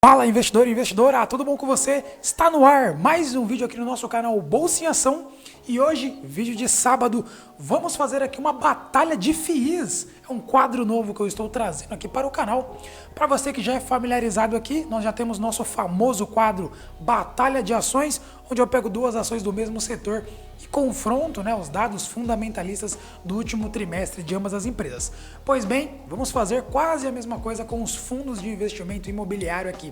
Fala investidor e investidora, tudo bom com você? Está no ar mais um vídeo aqui no nosso canal Bolsa em Ação e hoje, vídeo de sábado, vamos fazer aqui uma batalha de FIIs. É um quadro novo que eu estou trazendo aqui para o canal. Para você que já é familiarizado aqui, nós já temos nosso famoso quadro Batalha de Ações, onde eu pego duas ações do mesmo setor e confronto, os dados fundamentalistas do último trimestre de ambas as empresas. Pois bem, vamos fazer quase a mesma coisa com os fundos de investimento imobiliário aqui.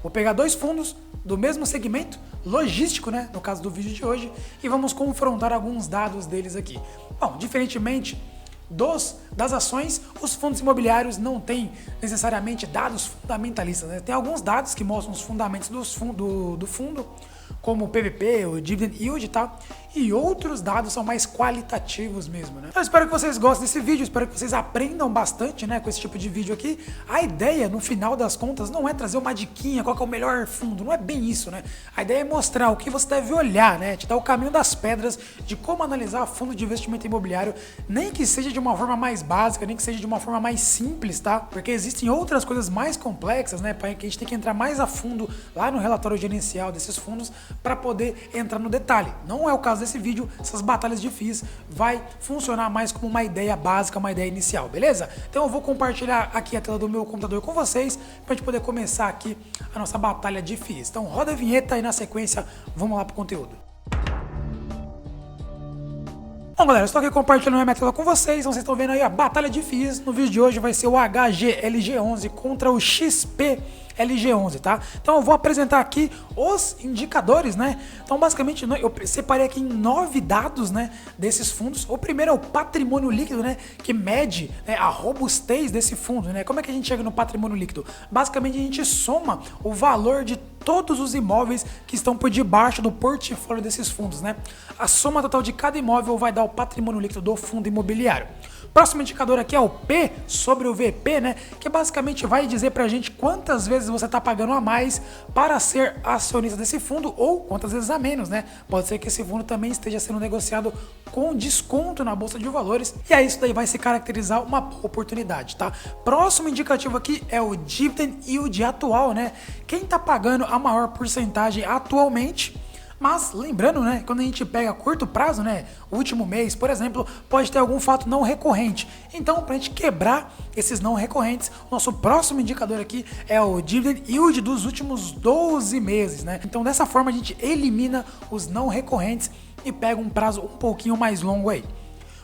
Vou pegar dois fundos do mesmo segmento, logístico, no caso do vídeo de hoje, e vamos confrontar alguns dados deles aqui. Bom, diferentemente das ações, os fundos imobiliários não têm necessariamente dados fundamentalistas, Tem alguns dados que mostram os fundamentos do fundo, como o PVP, o Dividend Yield e tal, e outros dados são mais qualitativos mesmo, Então eu espero que vocês gostem desse vídeo, espero que vocês aprendam bastante, com esse tipo de vídeo aqui. A ideia, no final das contas, não é trazer uma diquinha, qual que é o melhor fundo, não é bem isso, A ideia é mostrar o que você deve olhar, Te dar o caminho das pedras de como analisar fundo de investimento imobiliário, nem que seja de uma forma mais básica, nem que seja de uma forma mais simples, tá? Porque existem outras coisas mais complexas, que a gente tem que entrar mais a fundo lá no relatório gerencial desses fundos para poder entrar no detalhe. Não é o caso desse vídeo, essas batalhas de FIIs vai funcionar mais como uma ideia básica, uma ideia inicial, beleza? Então eu vou compartilhar aqui a tela do meu computador com vocês para a gente poder começar aqui a nossa batalha de FIIs. Então roda a vinheta e na sequência vamos lá pro conteúdo. Bom, galera, eu estou aqui compartilhando a minha tela com vocês, então vocês estão vendo aí a batalha de FIIs. No vídeo de hoje vai ser o HGLG11 contra o XPLG11, tá? Então eu vou apresentar aqui os indicadores, Então basicamente eu separei aqui em 9 dados, desses fundos. O primeiro é o patrimônio líquido, que mede a robustez desse fundo, Como é que a gente chega no patrimônio líquido? Basicamente a gente soma o valor de todos os imóveis que estão por debaixo do portfólio desses fundos, A soma total de cada imóvel vai dar o patrimônio líquido do fundo imobiliário. Próximo indicador aqui é o P sobre o VP, que basicamente vai dizer pra gente quantas vezes você está pagando a mais para ser acionista desse fundo ou quantas vezes a menos, Pode ser que esse fundo também esteja sendo negociado com desconto na bolsa de valores e aí isso daí vai se caracterizar uma boa oportunidade, tá? Próximo indicativo aqui é o Dividend Yield atual, Quem está pagando a maior porcentagem atualmente. Mas lembrando, quando a gente pega curto prazo, o último mês, por exemplo, pode ter algum fato não recorrente. Então, para a gente quebrar esses não recorrentes, o nosso próximo indicador aqui é o Dividend Yield dos últimos 12 meses, Então, dessa forma, a gente elimina os não recorrentes e pega um prazo um pouquinho mais longo aí.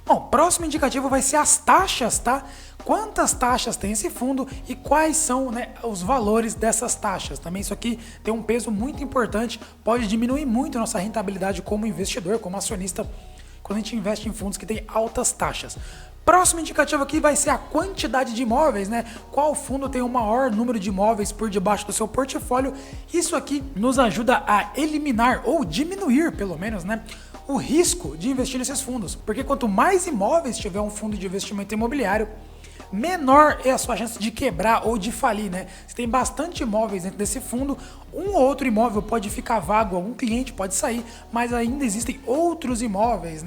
Bom, próximo indicativo vai ser as taxas, tá? Quantas taxas tem esse fundo e quais são os valores dessas taxas. Também isso aqui tem um peso muito importante, pode diminuir muito a nossa rentabilidade como investidor, como acionista, quando a gente investe em fundos que tem altas taxas. Próximo indicativo aqui vai ser a quantidade de imóveis, Qual fundo tem o maior número de imóveis por debaixo do seu portfólio. Isso aqui nos ajuda a eliminar ou diminuir, pelo menos, o risco de investir nesses fundos. Porque quanto mais imóveis tiver um fundo de investimento imobiliário, menor é a sua chance de quebrar ou de falir, Se tem bastante imóveis dentro desse fundo, um ou outro imóvel pode ficar vago, algum cliente pode sair, mas ainda existem outros imóveis,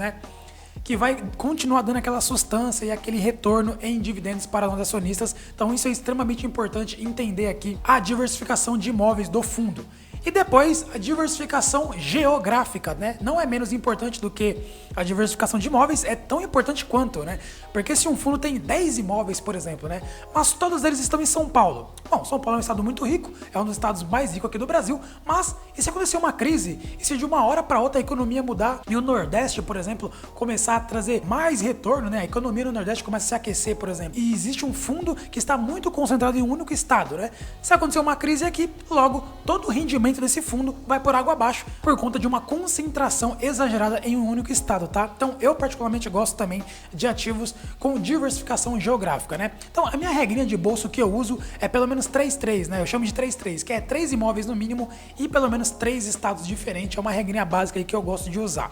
que vai continuar dando aquela sustância e aquele retorno em dividendos para nós acionistas. Então isso é extremamente importante entender aqui a diversificação de imóveis do fundo. E depois, a diversificação geográfica, Não é menos importante do que a diversificação de imóveis, é tão importante quanto, Porque se um fundo tem 10 imóveis, por exemplo, Mas todos eles estão em São Paulo. Bom, São Paulo é um estado muito rico, é um dos estados mais ricos aqui do Brasil, mas e se acontecer uma crise? E se de uma hora para outra a economia mudar e o Nordeste, por exemplo, começar a trazer mais retorno, A economia no Nordeste começa a se aquecer, por exemplo. E existe um fundo que está muito concentrado em um único estado, Se acontecer uma crise aqui, logo todo o rendimento desse fundo vai por água abaixo por conta de uma concentração exagerada em um único estado, tá? Então eu particularmente gosto também de ativos com diversificação geográfica, Então a minha regrinha de bolso que eu uso é pelo menos 3-3, Eu chamo de 3-3, que é 3 imóveis no mínimo e pelo menos 3 estados diferentes, é uma regrinha básica aí que eu gosto de usar.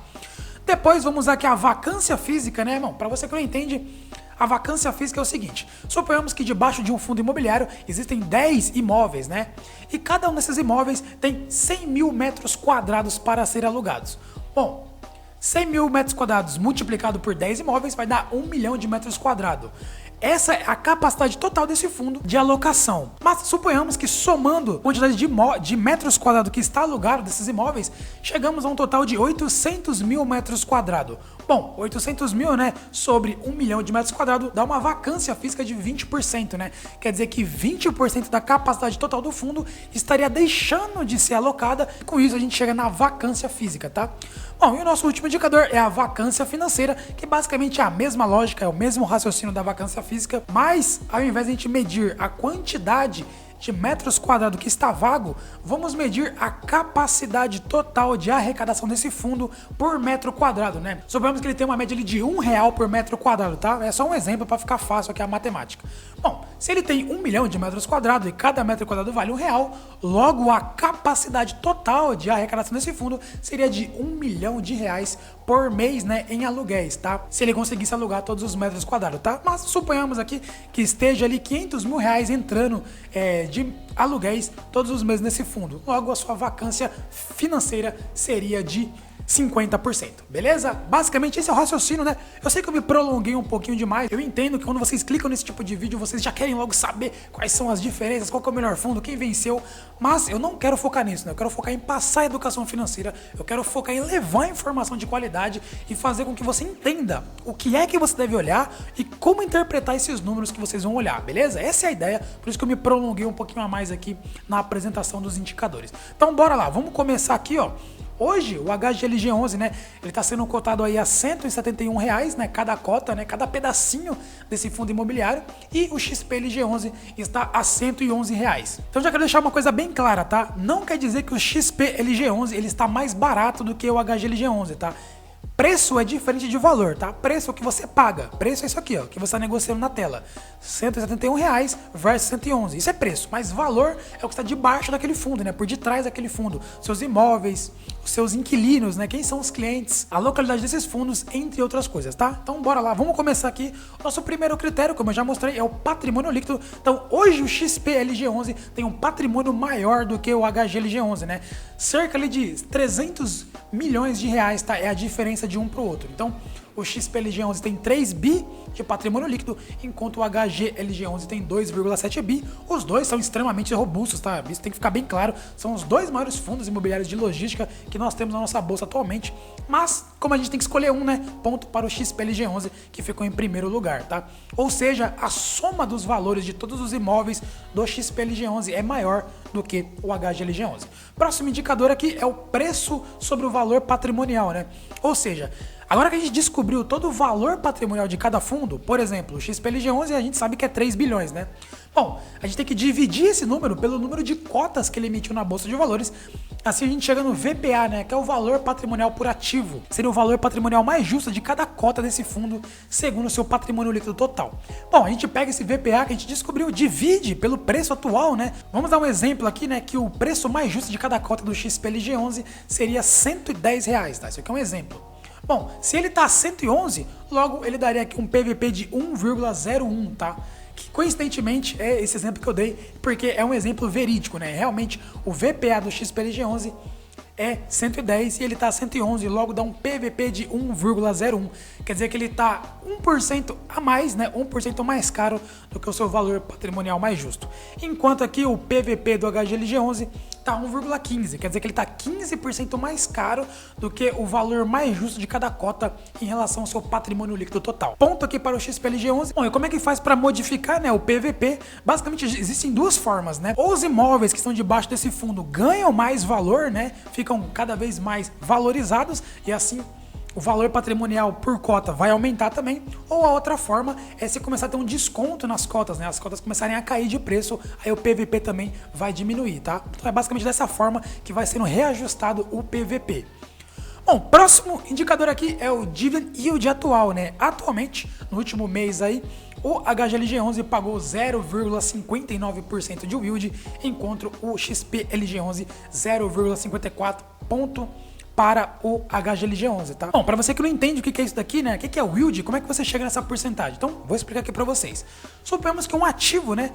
Depois vamos aqui a vacância física, irmão? Para você que não entende, a vacância física é o seguinte: suponhamos que debaixo de um fundo imobiliário existem 10 imóveis, E cada um desses imóveis tem 100 mil metros quadrados para ser alugados. Bom, 100 mil metros quadrados multiplicado por 10 imóveis vai dar 1 milhão de metros quadrados. essa é a capacidade total desse fundo de alocação. Mas suponhamos que somando a quantidade de metros quadrados que está alugado desses imóveis, chegamos a um total de 800 mil metros quadrados. Bom, 800 mil, né, sobre 1 milhão de metros quadrados dá uma vacância física de 20%, né? Quer dizer que 20% da capacidade total do fundo estaria deixando de ser alocada. Com isso a gente chega na vacância física, tá? Bom, e o nosso último indicador é a vacância financeira, que basicamente é a mesma lógica, é o mesmo raciocínio da vacância física, mas ao invés de a gente medir a quantidade de metros quadrados que está vago, vamos medir a capacidade total de arrecadação desse fundo por metro quadrado, né? Suponhamos que ele tem uma média de R$1 por metro quadrado, tá? É só um exemplo para ficar fácil aqui a matemática. Bom, se ele tem 1 milhão de metros quadrados e cada metro quadrado vale R$1, logo a capacidade total de arrecadação desse fundo seria de R$1 milhão por mês, né, em aluguéis, tá? Se ele conseguisse alugar todos os metros quadrados, tá? Mas suponhamos aqui que esteja ali R$500 mil entrando de aluguéis todos os meses nesse fundo. Logo, a sua vacância financeira seria de 50%, beleza? Basicamente esse é o raciocínio, né? Eu sei que eu me prolonguei um pouquinho demais. Eu entendo que quando vocês clicam nesse tipo de vídeo, vocês já querem logo saber quais são as diferenças, qual que é o melhor fundo, quem venceu. Mas eu não quero focar nisso, né? Eu quero focar em passar a educação financeira. Eu quero focar em levar informação de qualidade e fazer com que você entenda o que é que você deve olhar e como interpretar esses números que vocês vão olhar, beleza? Essa é a ideia, por isso que eu me prolonguei um pouquinho a mais aqui na apresentação dos indicadores. Então bora lá, vamos começar aqui, ó. Hoje, o HGLG11, né, ele está sendo cotado aí a R$171, né, cada cota, né, cada pedacinho desse fundo imobiliário, e o XPLG11 está a R$111. Então já quero deixar uma coisa bem clara, tá? Não quer dizer que o XPLG11 ele está mais barato do que o HGLG11, tá? Preço é diferente de valor, tá? Preço é o que você paga. Preço é isso aqui, ó, que você está negociando na tela. R$171 versus 111. Isso é preço, mas valor é o que está debaixo daquele fundo, né? Por detrás daquele fundo. Seus imóveis, os seus inquilinos, né? Quem são os clientes, a localidade desses fundos, entre outras coisas, tá? Então bora lá, vamos começar aqui. Nosso primeiro critério, como eu já mostrei, é o patrimônio líquido. Então hoje o XPLG11 tem um patrimônio maior do que o HGLG11, né? Cerca ali de 300 milhões de reais, tá? É a diferença de um para o outro. Então, o XPLG11 tem 3 bi de patrimônio líquido, enquanto o HGLG11 tem 2,7 bi. Os dois são extremamente robustos, tá? Isso tem que ficar bem claro. São os dois maiores fundos imobiliários de logística que nós temos na nossa bolsa atualmente. Mas, como a gente tem que escolher um, né? Ponto para o XPLG11, que ficou em primeiro lugar, tá? Ou seja, a soma dos valores de todos os imóveis do XPLG11 é maior do que o HGLG11. Próximo indicador aqui é o preço sobre o valor patrimonial, né? Ou seja, agora que a gente descobriu todo o valor patrimonial de cada fundo, por exemplo, o XPLG11 a gente sabe que é 3 bilhões, né? Bom, a gente tem que dividir esse número pelo número de cotas que ele emitiu na Bolsa de Valores. Assim a gente chega no VPA, né? Que é o valor patrimonial por ativo. Seria o valor patrimonial mais justo de cada cota desse fundo, segundo o seu patrimônio líquido total. Bom, a gente pega esse VPA que a gente descobriu, divide pelo preço atual, né? Vamos dar um exemplo aqui, né? Que o preço mais justo de cada cota do XPLG11 seria R$110, tá? Isso aqui é um exemplo. Bom, se ele tá a 111, logo ele daria aqui um PVP de 1,01, tá? Que coincidentemente é esse exemplo que eu dei, porque é um exemplo verídico, né? Realmente o VPA do XPLG11 é 110 e ele tá a 111, logo dá um PVP de 1,01. Quer dizer que ele tá 1% a mais, né? 1% mais caro do que o seu valor patrimonial mais justo. Enquanto aqui o PVP do HGLG11 tá 1,15, quer dizer que ele tá 15% mais caro do que o valor mais justo de cada cota em relação ao seu patrimônio líquido total. Ponto aqui para o XPLG11. Bom, e como é que faz para modificar, né, o PVP? Basicamente existem duas formas, né? Ou os imóveis que estão debaixo desse fundo ganham mais valor, né? Ficam cada vez mais valorizados e assim o valor patrimonial por cota vai aumentar também, ou a outra forma é se começar a ter um desconto nas cotas, né? As cotas começarem a cair de preço, aí o PVP também vai diminuir, tá? Então é basicamente dessa forma que vai sendo reajustado o PVP. Bom, próximo indicador aqui é o Dividend Yield atual, né? Atualmente, no último mês aí, o HGLG11 pagou 0,59% de yield, enquanto o XPLG11 0,54% para o HGLG11, tá? Bom, para você que não entende o que é isso daqui, né? O que é o yield? Como é que você chega nessa porcentagem? Então, vou explicar aqui para vocês. Suponhamos que um ativo, né,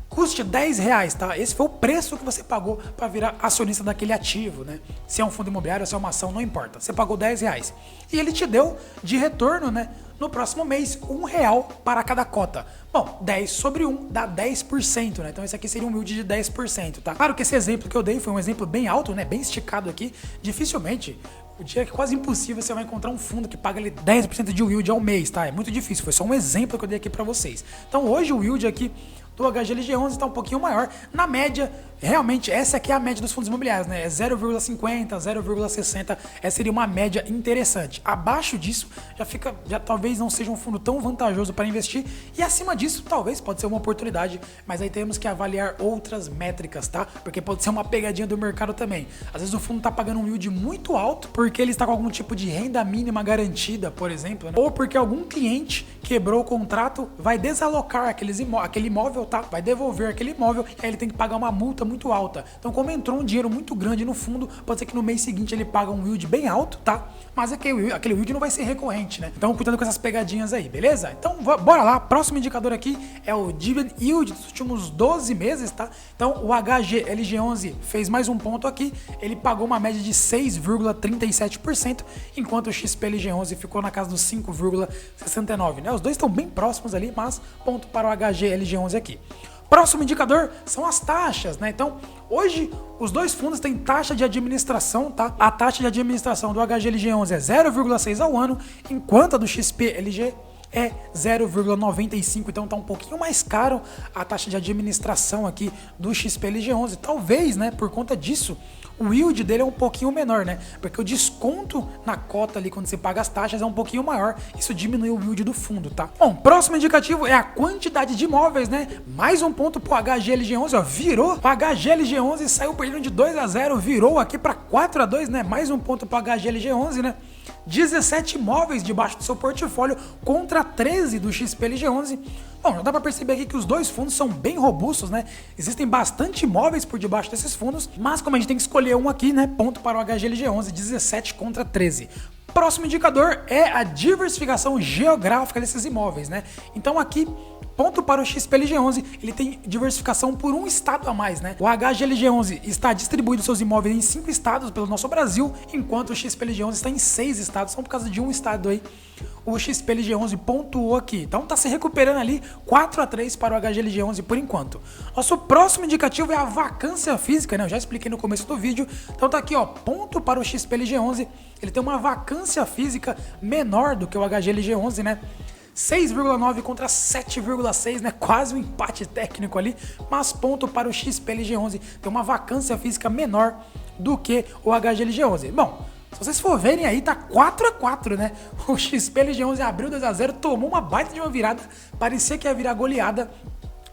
custe R$10, tá? Esse foi o preço que você pagou para virar acionista daquele ativo, né? Se é um fundo imobiliário, se é uma ação, não importa. Você pagou R$10. E ele te deu de retorno, né? No próximo mês, R$1 para cada cota. Bom, 10 sobre 1 dá 10%, né? Então esse aqui seria um yield de 10%, tá? Claro que esse exemplo que eu dei foi um exemplo bem alto, né? Bem esticado aqui. Dificilmente, o dia é quase impossível você vai encontrar um fundo que paga ali 10% de yield ao mês, tá? É muito difícil, foi só um exemplo que eu dei aqui para vocês. Então hoje o yield aqui do HGLG11 está um pouquinho maior. Na média, realmente, essa aqui é a média dos fundos imobiliários, né? É 0,50, 0,60. Essa seria uma média interessante. Abaixo disso, já talvez não seja um fundo tão vantajoso para investir. E acima disso, talvez pode ser uma oportunidade. Mas aí temos que avaliar outras métricas, tá? Porque pode ser uma pegadinha do mercado também. Às vezes o fundo está pagando um yield muito alto porque ele está com algum tipo de renda mínima garantida, por exemplo, né? Ou porque algum cliente quebrou o contrato, vai desalocar aquele imóvel, tá? Vai devolver aquele imóvel e aí ele tem que pagar uma multa muito alta. Então, como entrou um dinheiro muito grande no fundo, pode ser que no mês seguinte ele paga um yield bem alto, tá? Mas aquele yield não vai ser recorrente, né? Então, cuidado com essas pegadinhas aí, beleza? Então, bora lá. Próximo indicador aqui é o Dividend Yield dos últimos 12 meses, tá? Então, o HGLG11 fez mais um ponto aqui. Ele pagou uma média de 6,37%, enquanto o XPLG11 ficou na casa dos 5,69%, né? Os dois estão bem próximos ali, mas ponto para o HGLG11 aqui. Próximo indicador são as taxas, né? Então, hoje os dois fundos têm taxa de administração, tá? A taxa de administração do HGLG11 é 0,6 ao ano, enquanto a do XPLG é 0,95, então tá um pouquinho mais caro a taxa de administração aqui do XPLG11. Talvez, né, por conta disso, o yield dele é um pouquinho menor, né? Porque o desconto na cota ali, quando você paga as taxas, é um pouquinho maior. Isso diminui o yield do fundo, tá? Bom, próximo indicativo é a quantidade de imóveis, né? Mais um ponto pro HGLG11, ó, virou. O HGLG11 saiu perdendo de 2-0, virou aqui para 4-2, né? Mais um ponto pro HGLG11, né? 17 imóveis debaixo do seu portfólio contra 13 do XPLG11. Bom, já dá para perceber aqui que os dois fundos são bem robustos, né? Existem bastante imóveis por debaixo desses fundos, mas como a gente tem que escolher um aqui, né? Ponto para o HGLG11, 17 contra 13. Próximo indicador é a diversificação geográfica desses imóveis, né? Então aqui, ponto para o XPLG11, ele tem diversificação por um estado a mais, né? O HGLG11 está distribuindo seus imóveis em 5 estados pelo nosso Brasil, enquanto o XPLG11 está em 6 estados, só por causa de um estado aí. O XPLG11 pontuou aqui, então tá se recuperando ali 4-3 para o HGLG11 por enquanto. Nosso próximo indicativo é a vacância física, né? Eu já expliquei no começo do vídeo, então tá aqui, ó, ponto para o XPLG11, ele tem uma vacância física menor do que o HGLG11, né? 6,9 contra 7,6, né? Quase um empate técnico ali, mas ponto para o XPLG11, tem uma vacância física menor do que o HGLG11. Bom, se vocês for verem aí, tá 4-4, né? O XPLG11 abriu 2-0, tomou uma baita de uma virada, parecia que ia virar goleada,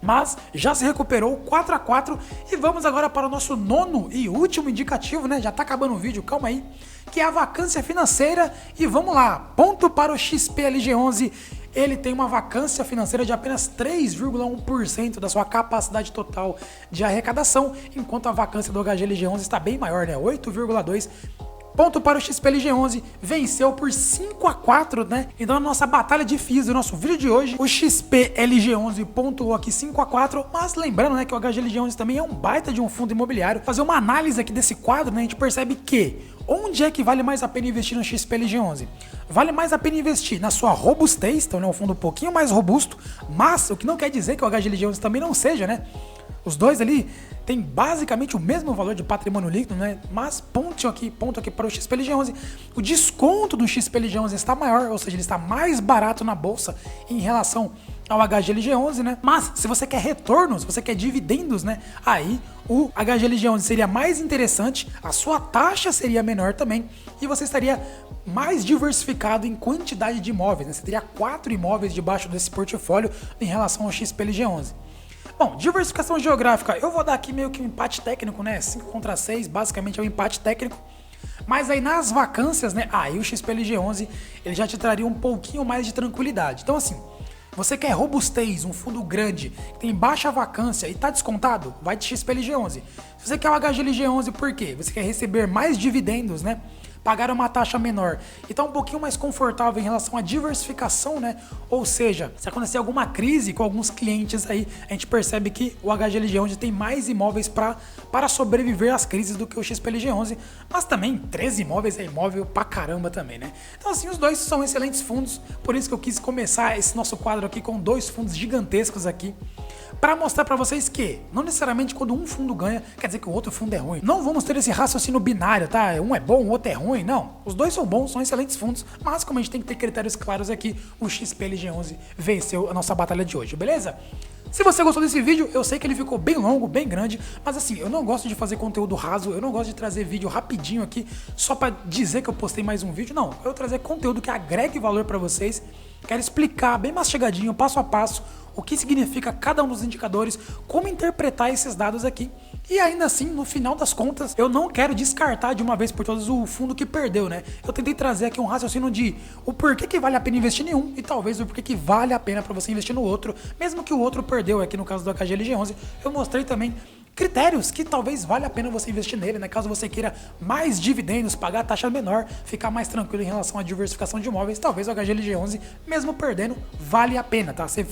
mas já se recuperou, 4-4. E vamos agora para o nosso nono e último indicativo, né? Já tá acabando o vídeo, calma aí. Que é a vacância financeira. E vamos lá, ponto para o XPLG11. Ele tem uma vacância financeira de apenas 3,1% da sua capacidade total de arrecadação, enquanto a vacância do HGLG11 está bem maior, né? 8,2%. Ponto para o XPLG11, venceu por 5-4, né? Então, na nossa batalha de FIIs do nosso vídeo de hoje, o XPLG11 pontuou aqui 5-4, mas lembrando, né, que o HGLG11 também é um baita de um fundo imobiliário. Fazer uma análise aqui desse quadro, né, a gente percebe que onde é que vale mais a pena investir no XPLG11? Vale mais a pena investir na sua robustez, então é um fundo um pouquinho mais robusto, mas o que não quer dizer que o HGLG11 também não seja, né? Os dois ali têm basicamente o mesmo valor de patrimônio líquido, né? Mas ponto aqui para o XPLG11. O desconto do XPLG11 está maior, ou seja, ele está mais barato na bolsa em relação ao HGLG11, né? Mas se você quer retorno, se você quer dividendos, né? Aí o HGLG11 seria mais interessante, a sua taxa seria menor também e você estaria mais diversificado em quantidade de imóveis, né? Você teria 4 imóveis debaixo desse portfólio em relação ao XPLG11. Bom, diversificação geográfica, eu vou dar aqui meio que um empate técnico, né? 5 contra 6, basicamente é um empate técnico. Mas aí nas vacâncias, né? Aí o XPLG11, ele já te traria um pouquinho mais de tranquilidade. Então assim, você quer robustez, um fundo grande, que tem baixa vacância e tá descontado? Vai de XPLG11. Se você quer o HGLG11, por quê? Você quer receber mais dividendos, né? pagar uma taxa menor e tá um pouquinho mais confortável em relação à diversificação, né? Ou seja, se acontecer alguma crise com alguns clientes aí, a gente percebe que o HGLG11 tem mais imóveis para sobreviver às crises do que o XPLG11, mas também 13 imóveis é imóvel pra caramba também, né? Então assim, os dois são excelentes fundos, por isso que eu quis começar esse nosso quadro aqui com dois fundos gigantescos aqui, para mostrar para vocês que não necessariamente quando um fundo ganha, quer dizer que o outro fundo é ruim. Não vamos ter esse raciocínio binário, tá? Um é bom, o outro é ruim, não. Os dois são bons, são excelentes fundos, mas como a gente tem que ter critérios claros aqui, o XPLG11 venceu a nossa batalha de hoje, beleza? Se você gostou desse vídeo, eu sei que ele ficou bem longo, bem grande, mas assim, eu não gosto de fazer conteúdo raso, eu não gosto de trazer vídeo rapidinho aqui, só para dizer que eu postei mais um vídeo, não. Eu vou trazer conteúdo que agregue valor para vocês, quero explicar bem mastigadinho, passo a passo, o que significa cada um dos indicadores, como interpretar esses dados aqui. E ainda assim, no final das contas, eu não quero descartar de uma vez por todas o fundo que perdeu, né? Eu tentei trazer aqui um raciocínio de o porquê que vale a pena investir em um e talvez o porquê que vale a pena para você investir no outro, mesmo que o outro perdeu. Aqui no caso do HGLG11, eu mostrei também critérios que talvez valha a pena você investir nele, né? Caso você queira mais dividendos, pagar taxa menor, ficar mais tranquilo em relação à diversificação de imóveis, talvez o HGLG11, mesmo perdendo, vale a pena, tá? Você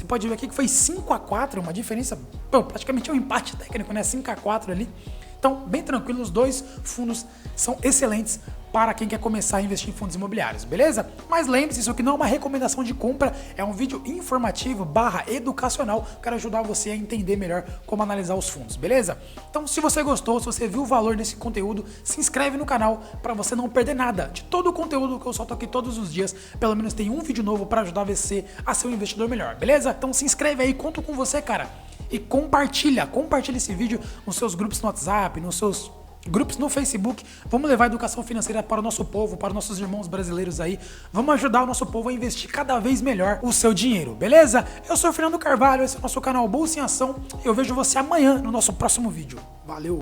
pode ver aqui que foi 5-4, uma diferença, praticamente um empate técnico, né? 5-4 ali. Então, bem tranquilo, os dois fundos são excelentes para quem quer começar a investir em fundos imobiliários, beleza? Mas lembre-se, isso aqui não é uma recomendação de compra, é um vídeo informativo / educacional, quero ajudar você a entender melhor como analisar os fundos, beleza? Então, se você gostou, se você viu o valor desse conteúdo, se inscreve no canal para você não perder nada de todo o conteúdo que eu solto aqui todos os dias, pelo menos tem um vídeo novo para ajudar você a ser um investidor melhor, beleza? Então se inscreve aí, conto com você, cara. E compartilha esse vídeo nos seus grupos no WhatsApp, nos seus grupos no Facebook. Vamos levar a educação financeira para o nosso povo, para os nossos irmãos brasileiros aí. Vamos ajudar o nosso povo a investir cada vez melhor o seu dinheiro, beleza? Eu sou o Fernando Carvalho, esse é o nosso canal Bolsa em Ação e eu vejo você amanhã no nosso próximo vídeo. Valeu!